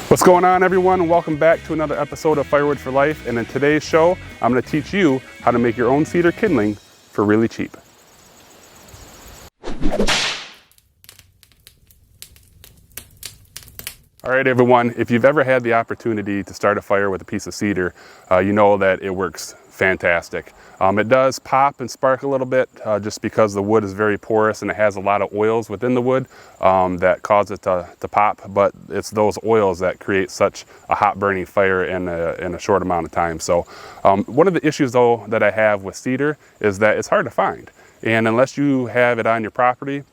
What's going on, everyone, and welcome back to another episode of Firewood for Life. And in today's show, I'm going to teach you how to make your own cedar kindling for really cheap. All right, everyone, if you've ever had the opportunity to start a fire with a piece of cedar, you know that it works fantastic. It does pop and spark a little bit just because the wood is very porous and it has a lot of oils within the wood that cause it to pop, but it's those oils that create such a hot burning fire in a short amount of time. So one of the issues though that I have with cedar is that it's hard to find, and unless you have it on your property,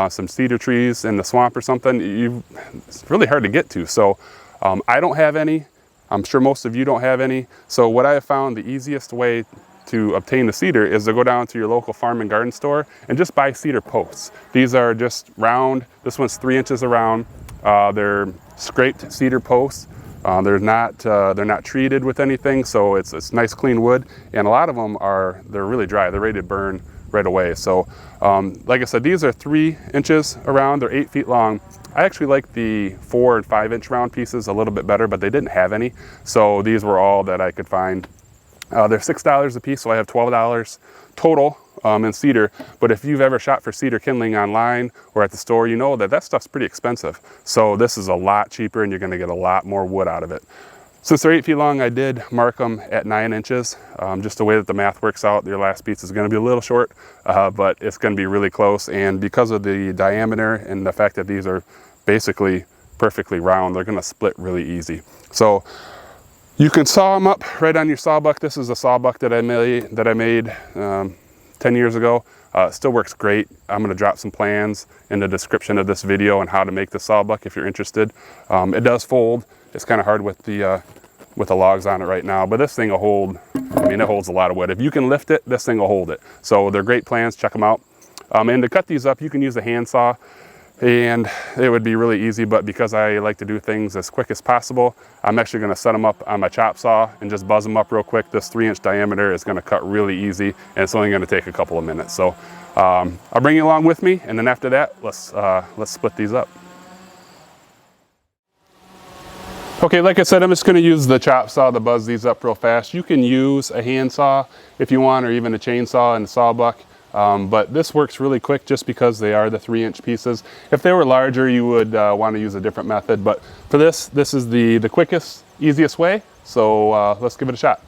some cedar trees in the swamp or something, it's really hard to get to. So I don't have any. I'm sure most of you don't have any. So what I have found the easiest way to obtain the cedar is to go down to your local farm and garden store and just buy cedar posts. These are just round. This one's 3 inches around. They're scraped cedar posts. They're not treated with anything, so it's nice clean wood. And a lot of them they're really dry. They're ready to burn right away. So like I said, these are 3 inches around. They're 8 feet long. I actually like the 4 and 5 inch round pieces a little bit better, but they didn't have any. So these were all that I could find. They're $6 a piece, so I have $12 total in cedar. But if you've ever shot for cedar kindling online or at the store, you know that stuff's pretty expensive. So this is a lot cheaper and you're gonna get a lot more wood out of it. Since they're 8 feet long, I did mark them at 9 inches. Just the way that the math works out, your last piece is gonna be a little short, but it's gonna be really close. And because of the diameter and the fact that these are basically perfectly round, they're gonna split really easy. So you can saw them up right on your sawbuck. This is a sawbuck that I made 10 years ago. It still works great. I'm gonna drop some plans in the description of this video on how to make the sawbuck if you're interested. It does fold. It's kind of hard with the logs on it right now, but this thing will hold. I mean, it holds a lot of wood. If you can lift it, this thing will hold it. So they're great plans. Check them out. And to cut these up, you can use a handsaw, and it would be really easy. But because I like to do things as quick as possible, I'm actually going to set them up on my chop saw and just buzz them up real quick. This 3-inch diameter is going to cut really easy, and it's only going to take a couple of minutes. So I'll bring you along with me, and then after that, let's split these up. Okay, like I said, I'm just going to use the chop saw to buzz these up real fast. You can use a handsaw if you want, or even a chainsaw and a sawbuck, but this works really quick just because they are the 3-inch pieces. If they were larger, you would want to use a different method, but for this is the quickest, easiest way, so let's give it a shot.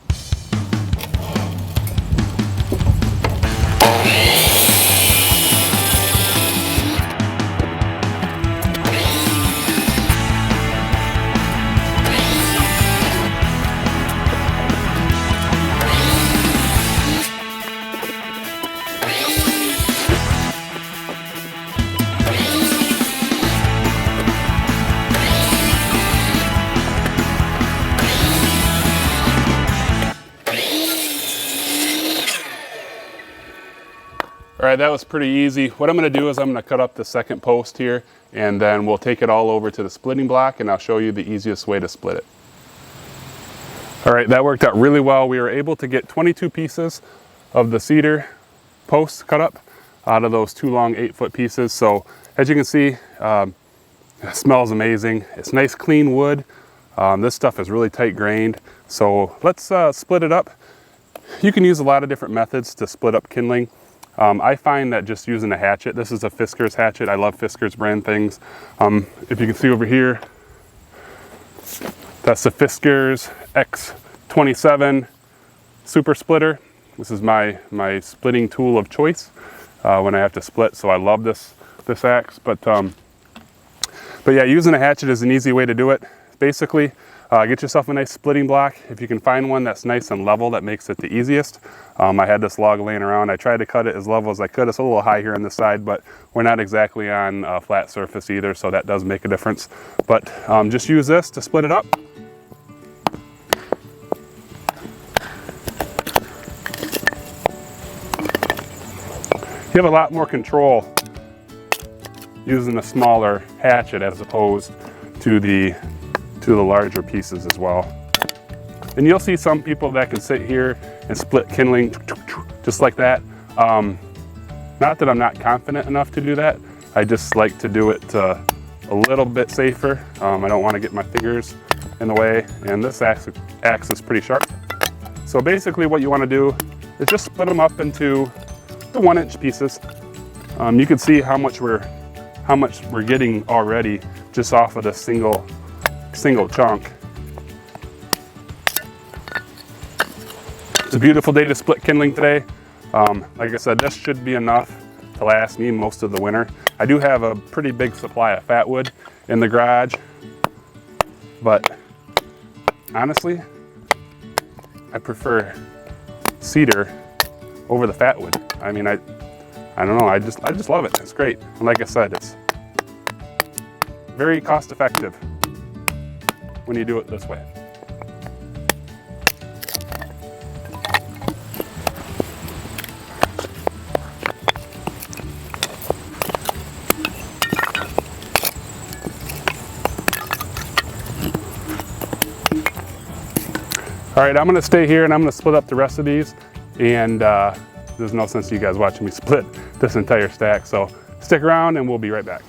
All right, that was pretty easy. What I'm gonna do is I'm gonna cut up the second post here, and then we'll take it all over to the splitting block, and I'll show you the easiest way to split it. All right, that worked out really well. We were able to get 22 pieces of the cedar posts cut up out of those 2 long 8-foot pieces. So as you can see, it smells amazing. It's nice clean wood. This stuff is really tight grained. So let's split it up. You can use a lot of different methods to split up kindling. I find that just using a hatchet, this is a Fisker's hatchet. I love Fisker's brand things. If you can see over here, that's the Fisker's X27 super splitter. This is my splitting tool of choice when I have to split. So I love this axe. But yeah, using a hatchet is an easy way to do it. Basically, get yourself a nice splitting block. If you can find one that's nice and level, that makes it the easiest. I had this log laying around. I tried to cut it as level as I could. It's a little high here on this side, but we're not exactly on a flat surface either, so that does make a difference. But just use this to split it up. You have a lot more control using a smaller hatchet as opposed to the larger pieces as well. And you'll see some people that can sit here and split kindling just like that. Not that I'm not confident enough to do that. I just like to do it to a little bit safer. I don't want to get my fingers in the way, and this axe is pretty sharp. So basically what you want to do is just split them up into the 1-inch pieces. You can see how much we're getting already just off of the single chunk. It's a beautiful day to split kindling today. Like I said, this should be enough to last me most of the winter. I do have a pretty big supply of Firewood in the garage, but honestly, I prefer cedar over the Firewood. I mean, I don't know, I just love it. It's great. And like I said, it's very cost effective when you do it this way. All right, I'm gonna stay here and I'm gonna split up the rest of these, and there's no sense to you guys watching me split this entire stack, so stick around and we'll be right back.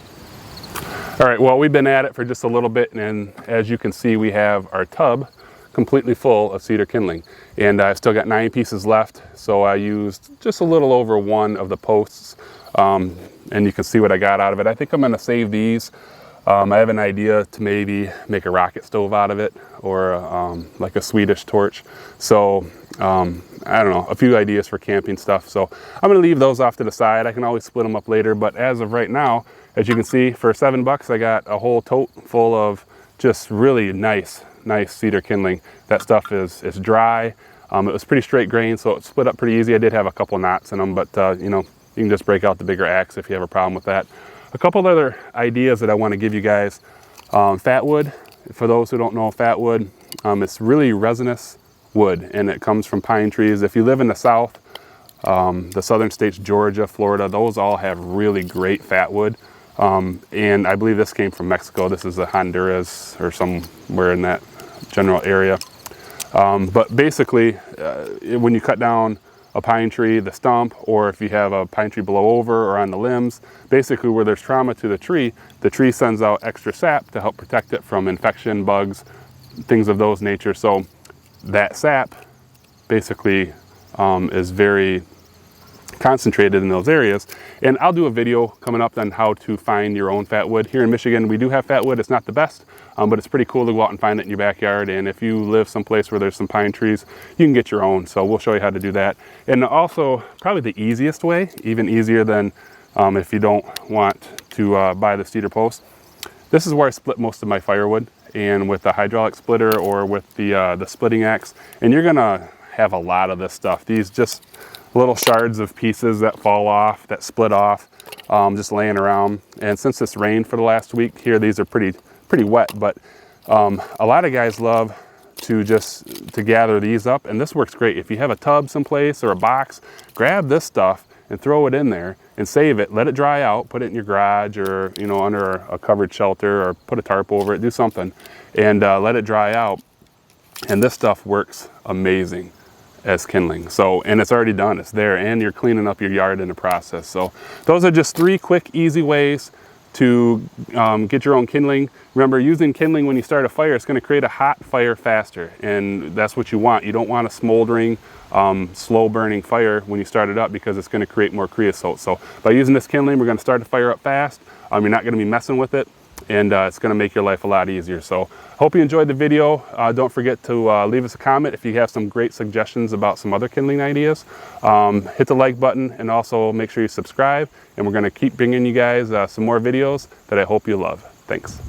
All right, well, we've been at it for just a little bit, and as you can see, we have our tub completely full of cedar kindling, and I've still got 9 pieces left, so I used just a little over 1 of the posts, and you can see what I got out of it. I think I'm gonna save these. I have an idea to maybe make a rocket stove out of it, or like a Swedish torch. So I don't know, a few ideas for camping stuff. So I'm gonna leave those off to the side. I can always split them up later, but as of right now, as you can see, for $7 I got a whole tote full of just really nice cedar kindling. That stuff is dry. It was pretty straight grain, so it split up pretty easy. I did have a couple knots in them, but you know, you can just break out the bigger axe if you have a problem with that. A couple of other ideas that I want to give you guys. Firewood, for those who don't know Firewood, it's really resinous wood, and it comes from pine trees. If you live in the South, the southern states, Georgia, Florida, those all have really great Firewood. And I believe this came from Mexico. This is a Honduras or somewhere in that general area. But basically, when you cut down a pine tree, the stump, or if you have a pine tree blow over or on the limbs, basically where there's trauma to the tree sends out extra sap to help protect it from infection, bugs, things of those nature. So that sap basically is very concentrated in those areas. And I'll do a video coming up on how to find your own Firewood. Here in Michigan, we do have Firewood. It's not the best, but it's pretty cool to go out and find it in your backyard. And if you live someplace where there's some pine trees, you can get your own. So we'll show you how to do that. And also, probably the easiest way, even easier than if you don't want to buy the cedar post. This is where I split most of my firewood, and with the hydraulic splitter or with the splitting axe. And you're gonna have a lot of this stuff. These just little shards of pieces that fall off, that split off, just laying around. And since it's rained for the last week here, these are pretty wet, but a lot of guys love to gather these up, and this works great. If you have a tub someplace or a box, grab this stuff and throw it in there and save it, let it dry out, put it in your garage, or you know, under a covered shelter, or put a tarp over it, do something, and let it dry out. And this stuff works amazing as kindling. So, and it's already done, it's there, and you're cleaning up your yard in the process. So those are just 3 quick, easy ways to get your own kindling. Remember, using kindling when you start a fire, it's going to create a hot fire faster, and that's what you want. You don't want a smoldering, slow burning fire when you start it up, because it's going to create more creosote. So by using this kindling, we're going to start the fire up fast. You're not going to be messing with it, and it's going to make your life a lot easier. So hope you enjoyed the video. Don't forget to leave us a comment if you have some great suggestions about some other kindling ideas. Hit the like button, and also make sure you subscribe, and we're going to keep bringing you guys some more videos that I hope you love. Thanks.